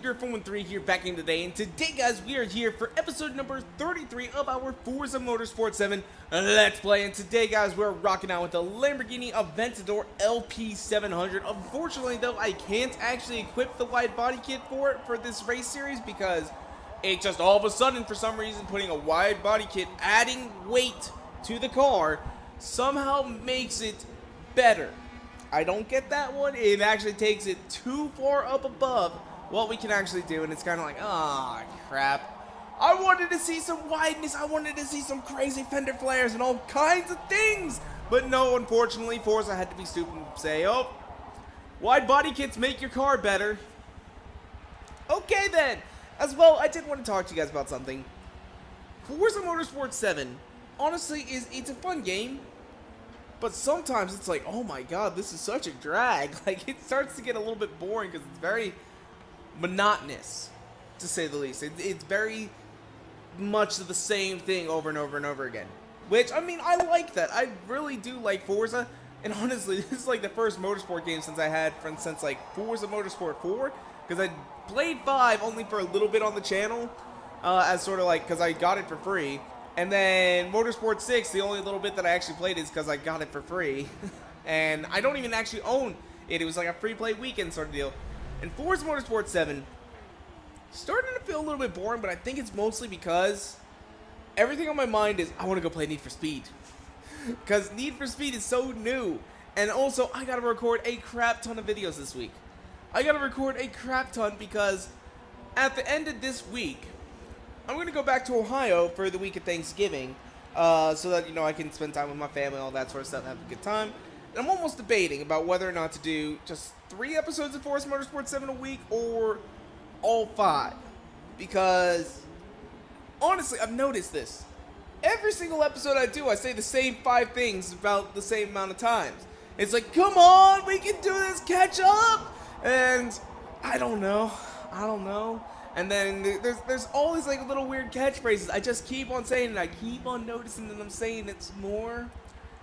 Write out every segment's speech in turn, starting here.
your 413 here back in today, and today guys we are here for episode number 33 of our Forza Motorsport 7 Let's Play. And today guys we're rocking out with the Lamborghini Aventador LP700. Unfortunately though, I can't actually equip the wide body kit for it for this race series because it just all of a sudden, for some reason, putting a wide body kit, adding weight to the car, somehow makes it better. I don't get that one. It actually takes it too far up above what we can actually do, and it's kind of like, ah, crap. I wanted to see some wideness. I wanted to see some crazy fender flares and all kinds of things. But no, unfortunately, Forza had to be stupid and say, oh, wide body kits make your car better. Okay, then. As well, I did want to talk to you guys about something. Forza Motorsport 7, honestly, it's a fun game. But sometimes it's like, oh my god, this is such a drag. Like, it starts to get a little bit boring because it's very monotonous, to say the least. It's very much the same thing over and over and over again. Which, I mean, I like that. I really do like Forza. And honestly, this is like the first motorsport game since I had, since like Forza Motorsport 4. Because I played 5 only for a little bit on the channel. As sort of like, because I got it for free. And then Motorsport 6, the only little bit that I actually played is because I got it for free. And I don't even actually own it. It was like a free play weekend sort of deal. And Forza Motorsport 7, starting to feel a little bit boring, but I think it's mostly because everything on my mind is, I want to go play Need for Speed. Because Need for Speed is so new. And also, I got to record a crap ton of videos this week. I got to record a crap ton because at the end of this week, I'm going to go back to Ohio for the week of Thanksgiving, so that, you know, I can spend time with my family, all that sort of stuff, have a good time. And I'm almost debating about whether or not to do just 3 episodes of Forza Motorsport 7 a week, or all 5. Because, honestly, I've noticed this. Every single episode I do, I say the same 5 things about the same amount of times. It's like, come on, we can do this, catch up! And, I don't know. And then there's all these like little weird catchphrases. I just keep on saying it. I keep on noticing that I'm saying it's more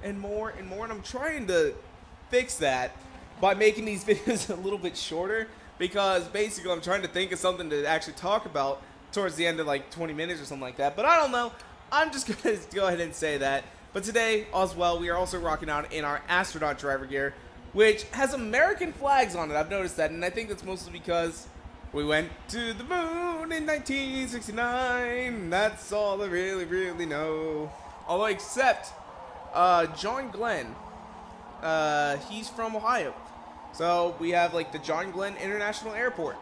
and more and more. And I'm trying to fix that by making these videos a little bit shorter. Because basically I'm trying to think of something to actually talk about towards the end of like 20 minutes or something like that. But I don't know. I'm just going to go ahead and say that. But today, as well, we are also rocking out in our astronaut driver gear, which has American flags on it. I've noticed that. And I think that's mostly because we went to the moon in 1969. That's all I really know. Although, except John Glenn. He's from Ohio. So we have like the John Glenn International Airport.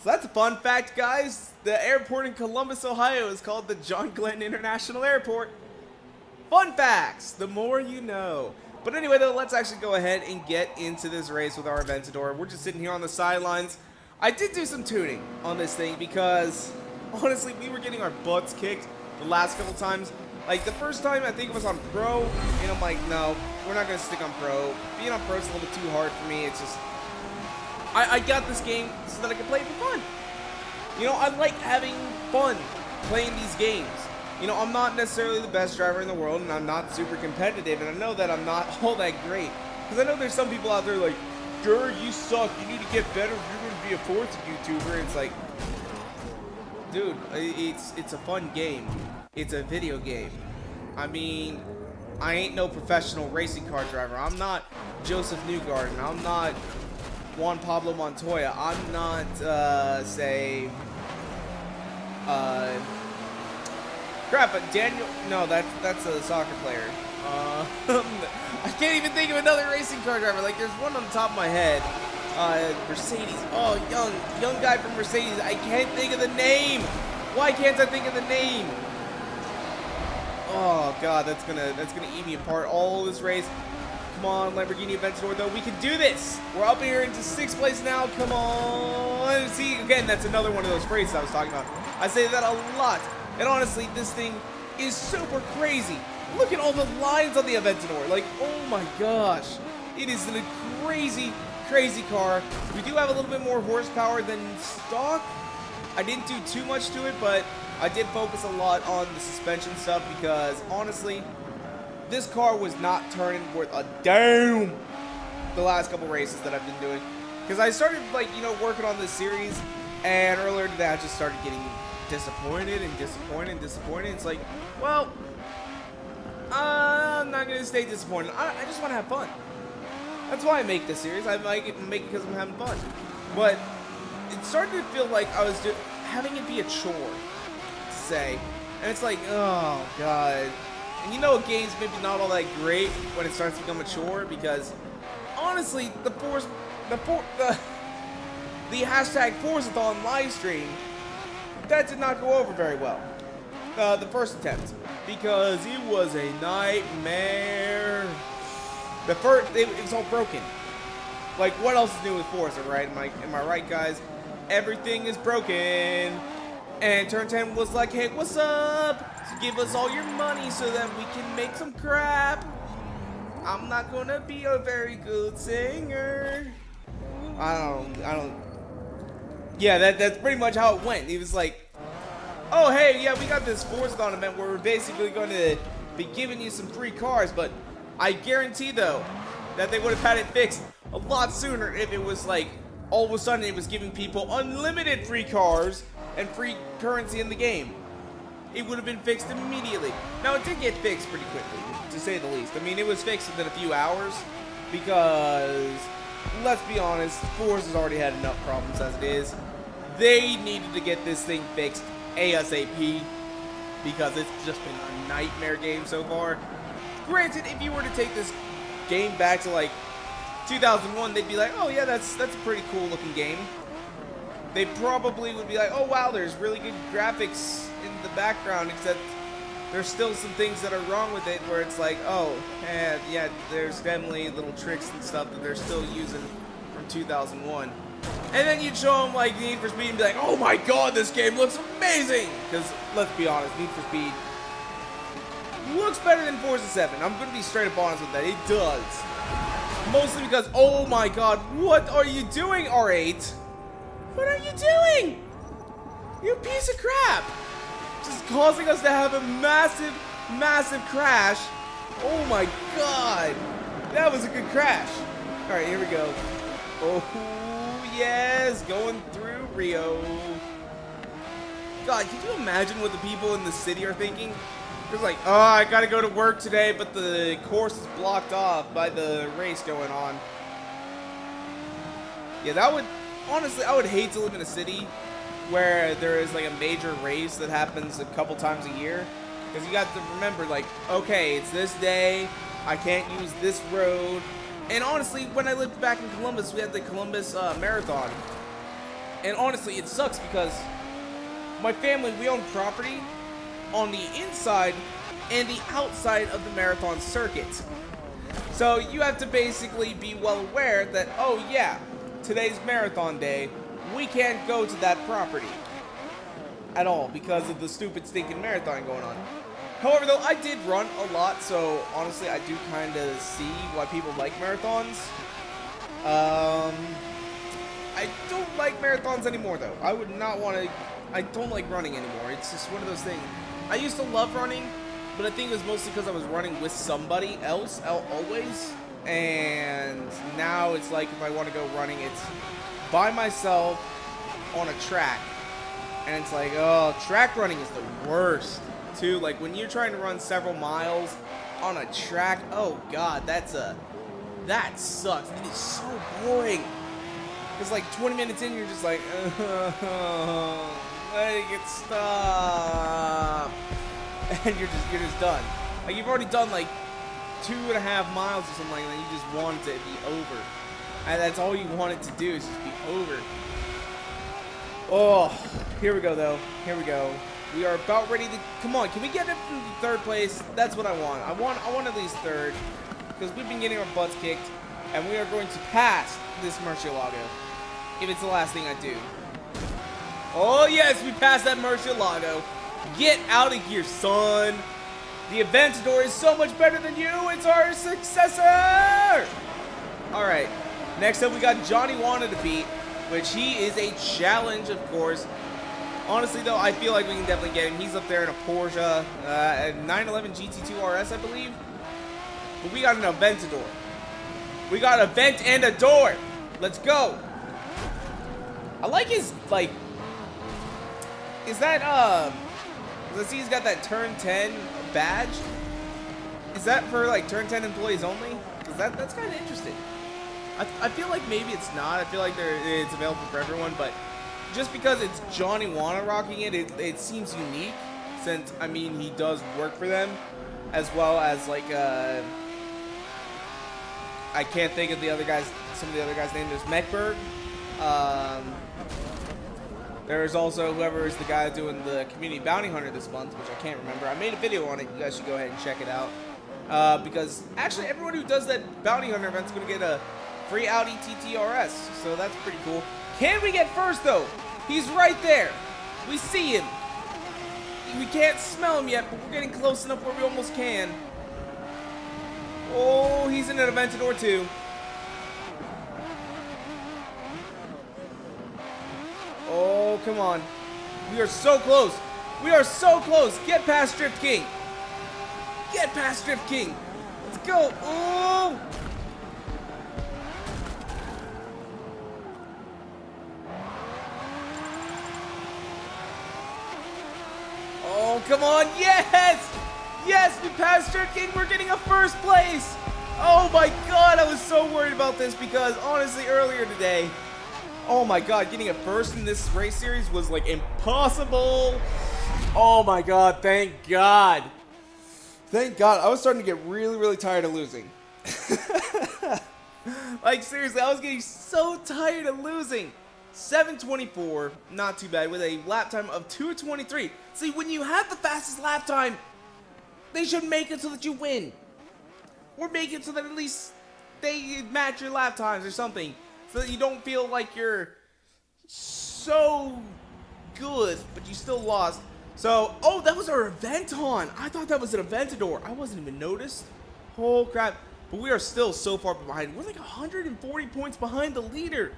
So that's a fun fact, guys. The airport in Columbus, Ohio is called the John Glenn International Airport. Fun facts. The more you know. But anyway, though, let's actually go ahead and get into this race with our Aventador. We're just sitting here on the sidelines. I did do some tuning on this thing because, honestly, we were getting our butts kicked the last couple times. Like, the first time, I think it was on Pro, and I'm like, no, we're not going to stick on Pro. Being on Pro is a little bit too hard for me. It's just, I got this game so that I can play it for fun. You know, I like having fun playing these games. You know, I'm not necessarily the best driver in the world, and I'm not super competitive, and I know that I'm not all that great. Because I know there's some people out there like, sure, you suck, you need to get better, you're going to be a Forza YouTuber. It's like, dude, it's a fun game. It's a video game. I mean, I ain't no professional racing car driver. I'm not Joseph Newgarden. I'm not Juan Pablo Montoya. I'm not, crap, but Daniel, no, that's a soccer player. I can't even think of another racing car driver. Like, there's one on the top of my head. Mercedes. Oh, young guy from Mercedes. I can't think of the name. Why can't I think of the name? Oh God, that's gonna eat me apart all this race. Come on, Lamborghini Aventador, though, we can do this. We're up here into 6th place now. Come on. See, again, that's another one of those phrases I was talking about. I say that a lot. And honestly, this thing is super crazy. Look at all the lines on the Aventador. Like, oh my gosh. It is a crazy, crazy car. We do have a little bit more horsepower than stock. I didn't do too much to it, but I did focus a lot on the suspension stuff because, honestly, this car was not turning worth a damn the last couple races that I've been doing. Because I started, like, you know, working on this series And earlier today, I just started getting disappointed and disappointed and disappointed. It's like, well, I'm not going to stay disappointed. I just want to have fun. That's why I make this series. I make it because I'm having fun. But it started to feel like I was having it be a chore to say. And it's like, oh, God. And you know, a game's maybe not all that great when it starts to become a chore because, honestly, the hashtag Forzathon live stream, that did not go over very well. The first attempt, because it was a nightmare. It was all broken. Like, what else is new with Forza, right? Am I right, guys? Everything is broken. And Turn 10 was like, hey, what's up? So give us all your money so that we can make some crap. I'm not gonna be a very good singer. I don't. Yeah, that's pretty much how it went. He was like, oh, hey, yeah, we got this Forzathon event where we're basically going to be giving you some free cars, but I guarantee, though, that they would have had it fixed a lot sooner if it was like, all of a sudden it was giving people unlimited free cars and free currency in the game. It would have been fixed immediately. Now, it did get fixed pretty quickly, to say the least. I mean, it was fixed within a few hours because, let's be honest, Forza's already had enough problems as it is. They needed to get this thing fixed ASAP because it's just been a nightmare game so far. Granted, if you were to take this game back to like 2001, they'd be like, oh yeah, that's a pretty cool looking game. They probably would be like, oh wow, there's really good graphics in the background, except there's still some things that are wrong with it where it's like, oh, yeah, there's definitely little tricks and stuff that they're still using from 2001. And then you'd show them like Need for Speed and be like, oh my god, this game looks amazing! Because, let's be honest, Need for Speed looks better than Forza 7. I'm going to be straight up honest with that. It does. Mostly because, oh my god, what are you doing, R8? What are you doing? You piece of crap! Just causing us to have a massive, massive crash. Oh my god. That was a good crash. Alright, here we go. Oh, yes. Going through Rio. God, can you imagine what the people in the city are thinking? They're like, oh, I gotta go to work today, but the course is blocked off by the race going on. Yeah, that would... Honestly, I would hate to live in a city where there is like a major race that happens a couple times a year, because you got to remember, like, okay, it's this day, I can't use this road. And honestly, when I lived back in Columbus, we had the Columbus Marathon, and honestly, it sucks because my family, we own property on the inside and the outside of the marathon circuit. So you have to basically be well aware that, oh yeah, today's marathon day, we can't go to that property at all because of the stupid stinking marathon going on. However, though, I did run a lot, so honestly, I do kind of see why people like marathons. I don't like marathons anymore, though. I would not want to... I don't like running anymore. It's just one of those things. I used to love running, but I think it was mostly because I was running with somebody else, always. And now it's like if I want to go running, it's by myself on a track. And it's like, oh, track running is the worst, too. Like, when you're trying to run several miles on a track, oh, God, that sucks. It is so boring. Because, like, 20 minutes in, you're just like, letting it stop. And you're just done. Like, you've already done, like, 2.5 miles or something like that. You just want it to be over. And that's all you want it to do is just be over. Oh, here we go, though. Here we go. We are about ready to... Come on, can we get it from third place? That's what I want. I want at least third. Because we've been getting our butts kicked. And we are going to pass this Murcielago. If it's the last thing I do. Oh, yes, we passed that Murcielago. Get out of here, son. The Aventador is so much better than you. It's our successor. All right. Next up, we got Johnny Wanna to beat, which he is a challenge, of course. Honestly, though, I feel like we can definitely get him. He's up there in a Porsche, a 911 GT2 RS, I believe. But we got an Aventador. We got a vent and a door. Let's go. I like his, like, Is that, let's see, he's got that turn 10 badge. Is that for, like, turn 10 employees only? Because that's kind of interesting. I feel like maybe it's not. I feel like it's available for everyone, but just because it's Johnny Wanna rocking it, it seems unique, since, I mean, he does work for them, as well as, like, I can't think of the other guys, some of the other guys' names. There's Meckberg. There's also whoever is the guy doing the Community Bounty Hunter this month, which I can't remember. I made a video on it. You guys should go ahead and check it out. Because actually everyone who does that Bounty Hunter event is going to get a free Audi TT-RS. So that's pretty cool. Can we get first, though? He's right there. We see him. We can't smell him yet, but we're getting close enough where we almost can. Oh, he's in an Aventador too. Oh, come on. We are so close. We are so close. Get past Drift King. Get past Drift King. Let's go. Oh. Oh, come on. Yes. Yes, we passed Drift King. We're getting a first place. Oh, my God. I was so worried about this because, honestly, earlier today, oh my God, getting a first in this race series was like impossible. Oh my God, thank God. Thank God. I was starting to get really, really tired of losing. Like seriously, I was getting so tired of losing. 7:24, not too bad, with a lap time of 2:23. See, when you have the fastest lap time, they should make it so that you win. Or make it so that at least they match your lap times or something. So that you don't feel like you're so good, but you still lost. So, oh, that was our Aventon. I thought that was an Aventador. I wasn't even noticed. Oh, crap. But we are still so far behind. We're like 140 points behind the leader.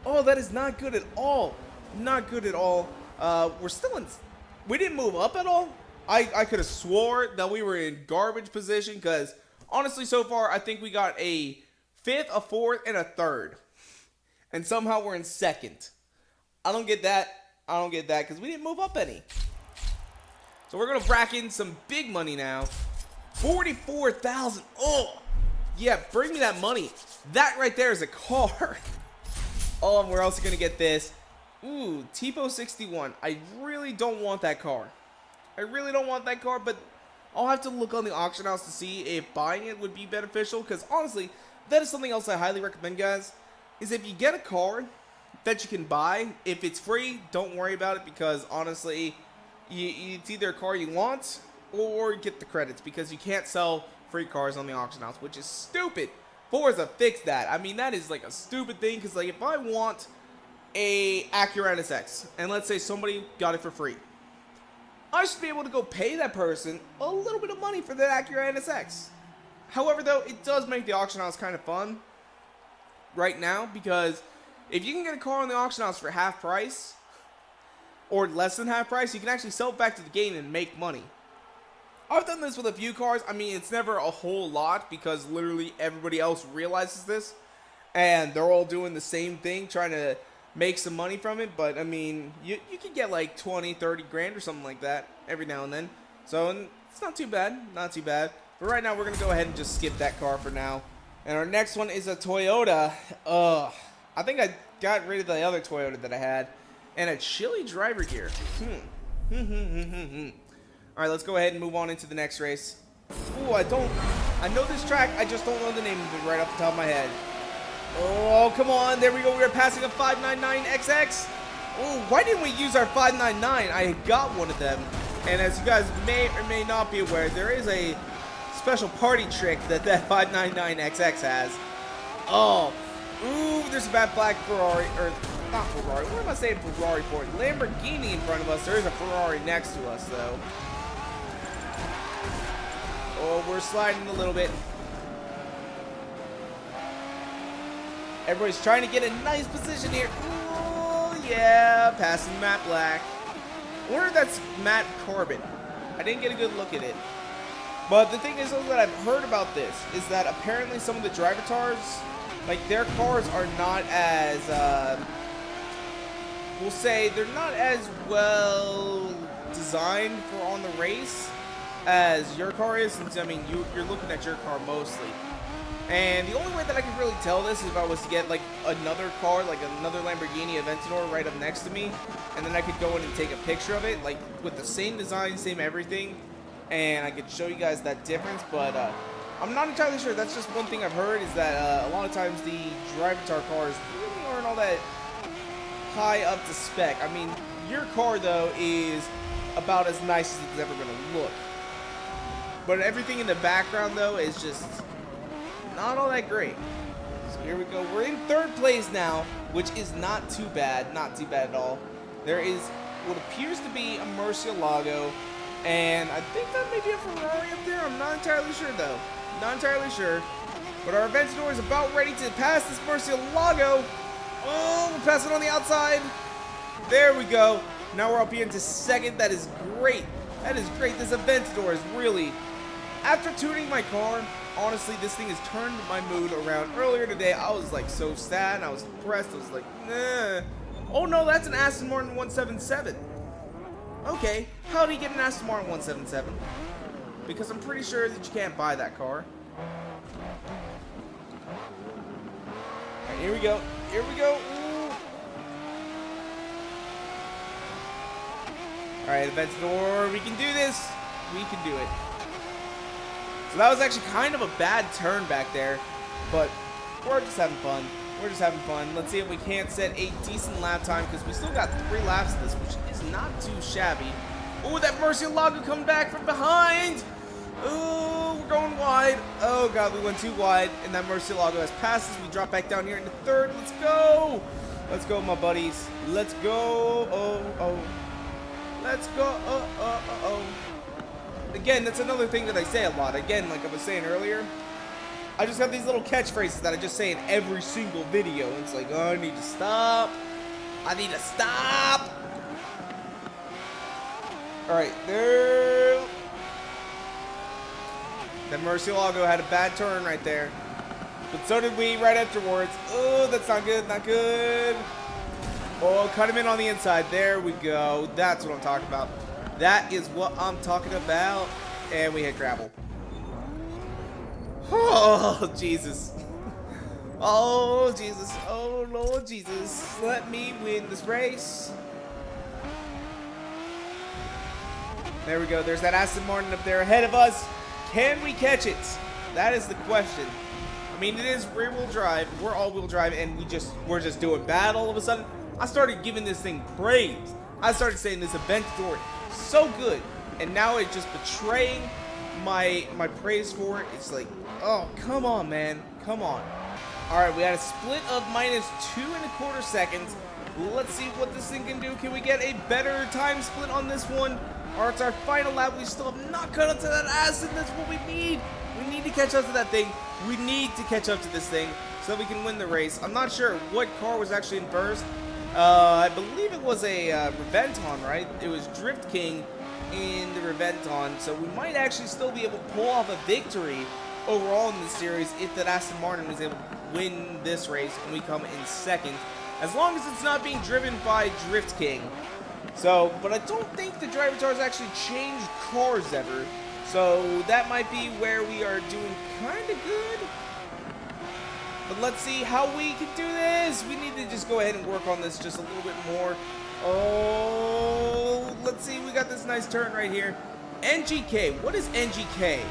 Oh, that is not good at all. Not good at all. We're still in... We didn't move up at all. I could have swore that we were in garbage position because, honestly, so far, I think we got a 5th, a 4th, and a 3rd. And somehow we're in 2nd. I don't get that. I don't get that because we didn't move up any. So we're going to rack in some big money now. 44,000. Oh, yeah, bring me that money. That right there is a car. Oh, and we're also going to get this. Ooh, Tipo 61. I really don't want that car. I really don't want that car, but I'll have to look on the auction house to see if buying it would be beneficial because, honestly, that is something else I highly recommend, guys. Is if you get a car that you can buy, if it's free, don't worry about it because honestly, it's either a car you want or get the credits because you can't sell free cars on the auction house, which is stupid. Forza fixed that. I mean, that is like a stupid thing because like if I want a Acura NSX and let's say somebody got it for free, I should be able to go pay that person a little bit of money for that Acura NSX. However, though, it does make the auction house kind of fun right now because if you can get a car on the auction house for half price or less than half price, you can actually sell it back to the game and make money. I've done this with a few cars. I mean, it's never a whole lot because literally everybody else realizes this and they're all doing the same thing, trying to make some money from it. But I mean, you can get like 20, 30 grand or something like that every now and then. So it's not too bad, not too bad. But right now we're going to go ahead and just skip that car for now. And our next one is a Toyota. I think I got rid of the other Toyota that I had. And a chili driver gear. Alright, let's go ahead and move on into the next race. Ooh, I know this track, I just don't know the name of it right off the top of my head. Oh, come on, there we go. We are passing a 599XX. Oh, why didn't we use our 599? I got one of them. And as you guys may or may not be aware, there is a special party trick that 599XX has. Oh, ooh, there's a bad black Ferrari, or not Ferrari, what am I saying Ferrari for? Lamborghini in front of us. There is a Ferrari next to us, though. Oh, we're sliding a little bit. Everybody's trying to get a nice position here. Oh, yeah, passing Matt Black. I wonder if that's Matt Corbin. I didn't get a good look at it. But the thing is, though, that I've heard about this is that apparently some of the drivatars, like their cars are not as we'll say they're not as well designed for on the race as your car is, since I mean you're looking at your car mostly. And the only way that I could really tell this is if I was to get like another car, like another Lamborghini Aventador right up next to me, and then I could go in and take a picture of it, like with the same design, same everything, and I could show you guys that difference. But I'm not entirely sure. That's just one thing I've heard, is that a lot of times the Drivatar cars really aren't all that high up to spec. I mean, your car though is about as nice as it's ever going to look. But everything in the background though is just not all that great. So here we go. We're in third place now, which is not too bad. Not too bad at all. There is what appears to be a Murcielago, and I think that may be a Ferrari up there. I'm not entirely sure though. Not entirely sure. But our Aventador is about ready to pass this Murcielago. Oh, we're passing on the outside. There we go. Now we're up here into second. That is great. That is great. This Aventador is really... After tuning my car, honestly, this thing has turned my mood around. Earlier today, I was like so sad. I was depressed. I was like, nah. Oh no, that's an Aston Martin 177. Okay, how do you get an Aston Martin 177? Because I'm pretty sure that you can't buy that car. Alright, here we go. Here we go. Alright, Aventador, we can do this. We can do it. So that was actually kind of a bad turn back there, but we're just having fun. We're just having fun. Let's see if we can't set a decent lap time, because we still got 3 laps of this, which is not too shabby. Ooh, that Murcielago coming back from behind. Ooh, we're going wide. Oh god, we went too wide, and that Murcielago has passed us. We drop back down here into third. Let's go. Let's go, my buddies. Let's go. Oh. Let's go. Oh. Again, that's another thing that I say a lot. Again, like I was saying earlier, I just have these little catchphrases that I just say in every single video. It's like, oh, I need to stop. I need to stop. Alright, there. That Murcielago had a bad turn right there. But so did we right afterwards. Oh, that's not good, not good. Oh, cut him in on the inside. There we go. That's what I'm talking about. That is what I'm talking about. And we hit gravel. Oh, Jesus. Oh, Jesus. Oh, Lord Jesus. Let me win this race. There we go. There's that Aston Martin up there ahead of us. Can we catch it? That is the question. I mean, it is rear-wheel drive. We're all-wheel drive, and we're just doing bad all of a sudden. I started giving this thing praise. I started saying this Aventador so good, and now it's just betraying my praise for it. It's like, oh, come on, man. Come on. All right, we had a split of minus 2.25 seconds. Let's see what this thing can do. Can we get a better time split on this one? Or it's our final lap. We still have not caught up to that Aston. That's what we need. We need to catch up to that thing. We need to catch up to this thing so that we can win the race. I'm not sure what car was actually in first. I believe it was a Reventon, right? It was Drift King in the Reventon. So we might actually still be able to pull off a victory overall in this series if that Aston Martin was able to win this race and we come in second. As long as it's not being driven by Drift King. So, but I don't think the Drivatars actually changed cars ever. So that might be where we are doing kind of good. But let's see how we can do this. We need to just go ahead and work on this just a little bit more. Oh, let's see. We got this nice turn right here. NGK. What is NGK?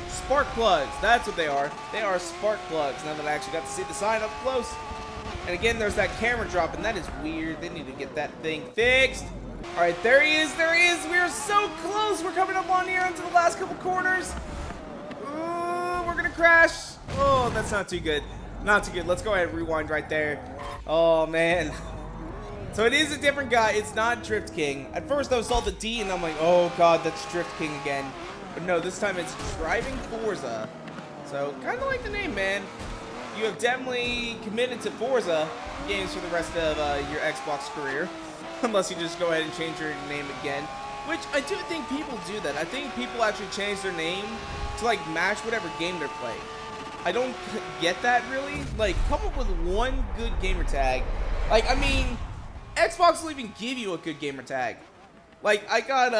Spark plugs. That's what they are. They are spark plugs. Now that I actually got to see the sign up close. And again, there's that camera drop, and that is weird. They need to get that thing fixed. All right, there he is. There he is. We are so close. We're coming up on here into the last couple corners. Ooh, we're going to crash. Oh, that's not too good. Not too good. Let's go ahead and rewind right there. Oh, man. So it is a different guy. It's not Drift King. At first, I saw the D, and I'm like, oh, God, that's Drift King again. But no, this time it's Driving Forza. So kind of like the name, man. You have definitely committed to Forza games for the rest of your Xbox career. Unless you just go ahead and change your name again. Which I do think people do that. I think people actually change their name to like match whatever game they're playing. I don't get that really. Like, come up with one good gamer tag. Like, I mean, Xbox will even give you a good gamer tag. Like, I got,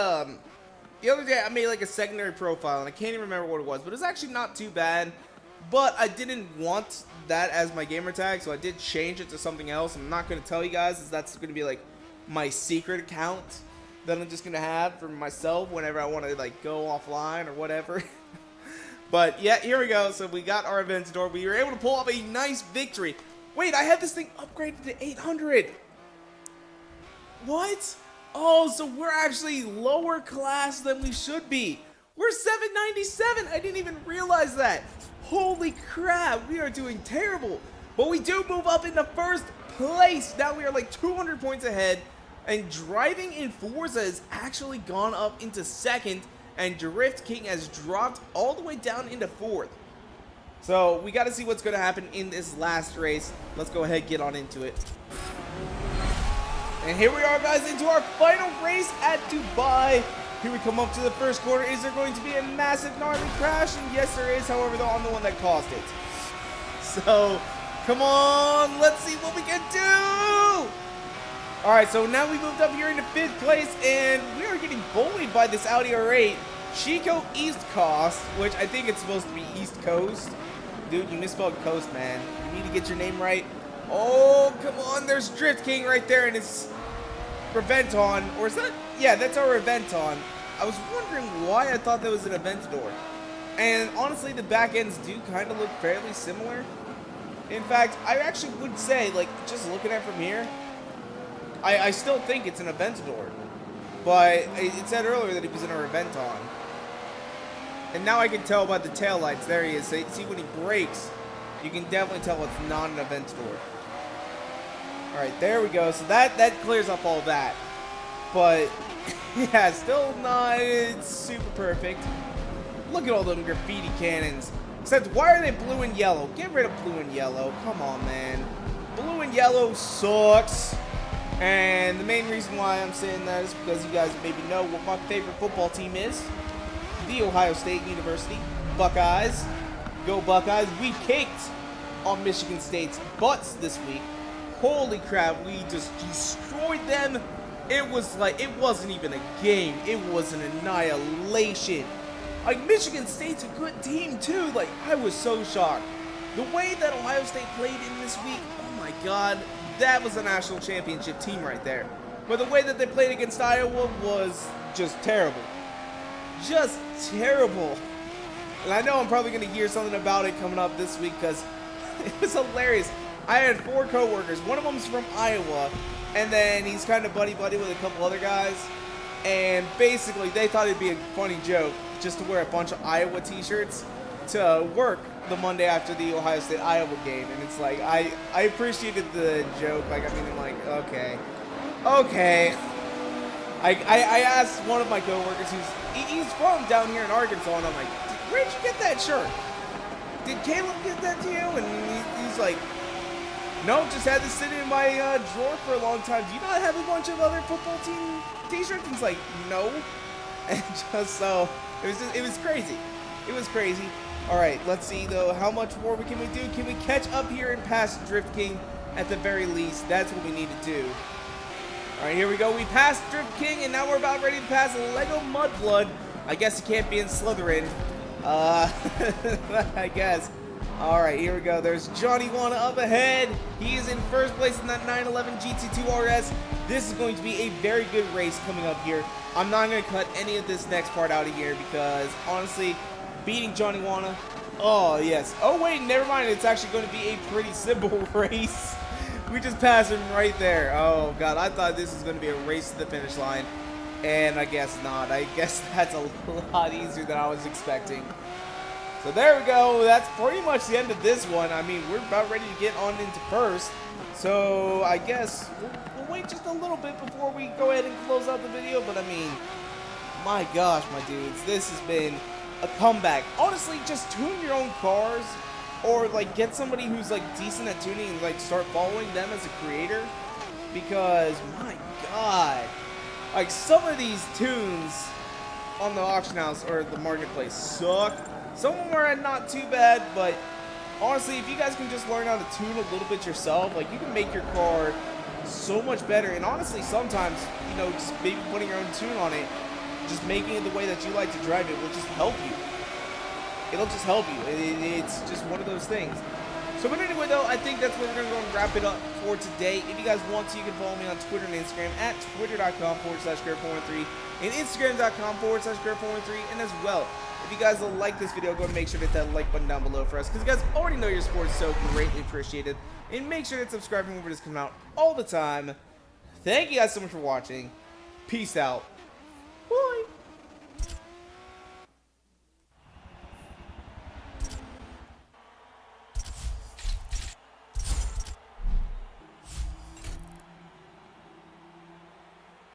the other day I made like a secondary profile, and I can't even remember what it was, but it's actually not too bad. But I didn't want that as my gamer tag, so I did change it to something else. I'm not going to tell you guys, as that's going to be like my secret account that I'm just going to have for myself whenever I want to like go offline or whatever. But yeah, here we go. So we got our Aventador. We were able to pull off a nice victory. Wait, I had this thing upgraded to 800. What? Oh, so we're actually lower class than we should be. We're 797. I didn't even realize that. Holy crap, we are doing terrible. But we do move up into first place. Now we are like 200 points ahead. And driving in Forza has actually gone up into second. And Drift King has dropped all the way down into fourth. So we got to see what's going to happen in this last race. Let's go ahead and get on into it. And here we are, guys, into our final race at Dubai. Here we come up to the first corner. Is there going to be a massive gnarly crash? And yes, there is. However, though, I'm the one that caused it. So, come on. Let's see what we can do. All right, so now we moved up here into fifth place, and we are getting bullied by this Audi R8. Chico East Coast, which I think it's supposed to be East Coast. Dude, you misspelled coast, man. You need to get your name right. Oh, come on. There's Drift King right there, and it's Reventon, or is that? Yeah, that's our Reventon. I was wondering why I thought that was an Aventador. And honestly, the back ends do kind of look fairly similar. In fact, I actually would say, like, just looking at it from here, I still think it's an Aventador. But it said earlier that he was in a Reventon. And now I can tell by the taillights. There he is. See, when he brakes, you can definitely tell it's not an Aventador. Alright, there we go. So that clears up all that. But, yeah, still not super perfect. Look at all them graffiti cannons. Except, why are they blue and yellow? Get rid of blue and yellow. Come on, man. Blue and yellow sucks. And the main reason why I'm saying that is because you guys maybe know what my favorite football team is. The Ohio State University Buckeyes. Go Buckeyes. We kicked on Michigan State's butts this week. Holy crap, we just destroyed them. It was like, it wasn't even a game. It was an annihilation. Like, Michigan State's a good team too. Like, I was so shocked. The way that Ohio State played in this week, oh my god, that was a national championship team right there. But the way that they played against Iowa was just terrible. Just terrible. And I know I'm probably going to hear something about it coming up this week because it was hilarious. I had 4 coworkers. One of them's from Iowa, and then he's kind of buddy-buddy with a couple other guys. And basically, they thought it'd be a funny joke just to wear a bunch of Iowa t-shirts to work the Monday after the Ohio State-Iowa game. And it's like, I appreciated the joke. Like, I mean, I'm like, okay. Okay. I asked one of my coworkers, he's from down here in Arkansas, and I'm like, where'd you get that shirt? Did Caleb get that to you? And he's like, no, just had this sitting in my drawer for a long time. Do you not have a bunch of other football team t-shirts? He's like, no. And just so, it was crazy. It was crazy. All right, let's see, though, how much more can we do? Can we catch up here and pass Drift King at the very least? That's what we need to do. All right, here we go. We passed Drift King, and now we're about ready to pass Lego Mudblood. I guess he can't be in Slytherin. I guess. All right, here we go. There's Johnny Wanna up ahead. He is in first place in that 911 GT2 RS. This is going to be a very good race coming up here. I'm not going to cut any of this next part out of here because, honestly, beating Johnny Wanna, oh, yes. Oh, wait, never mind. It's actually going to be a pretty simple race. We just passed him right there. Oh, God, I thought this was going to be a race to the finish line, and I guess not. I guess that's a lot easier than I was expecting. So there we go. That's pretty much the end of this one. I mean, we're about ready to get on into first. So I guess we'll wait just a little bit before we go ahead and close out the video. But I mean, my gosh, my dudes, this has been a comeback. Honestly, just tune your own cars, or like get somebody who's like decent at tuning and like start following them as a creator. Because my God, like some of these tunes on the auction house or the marketplace suck. Some of them are not too bad, but honestly, if you guys can just learn how to tune a little bit yourself, like you can make your car so much better. And honestly, sometimes, you know, just maybe putting your own tune on it, just making it the way that you like to drive it will just help you. It'll just help you. It's just one of those things. So, but anyway, though, I think that's where we're going to go and wrap it up for today. If you guys want to, you can follow me on Twitter and Instagram at twitter.com/Garrett413 and Instagram.com/Garrett413. And as well, if you guys like this video, go and make sure to hit that like button down below for us, because you guys already know your support is so greatly appreciated. And make sure to subscribe for more videos coming out all the time. Thank you guys so much for watching. Peace out.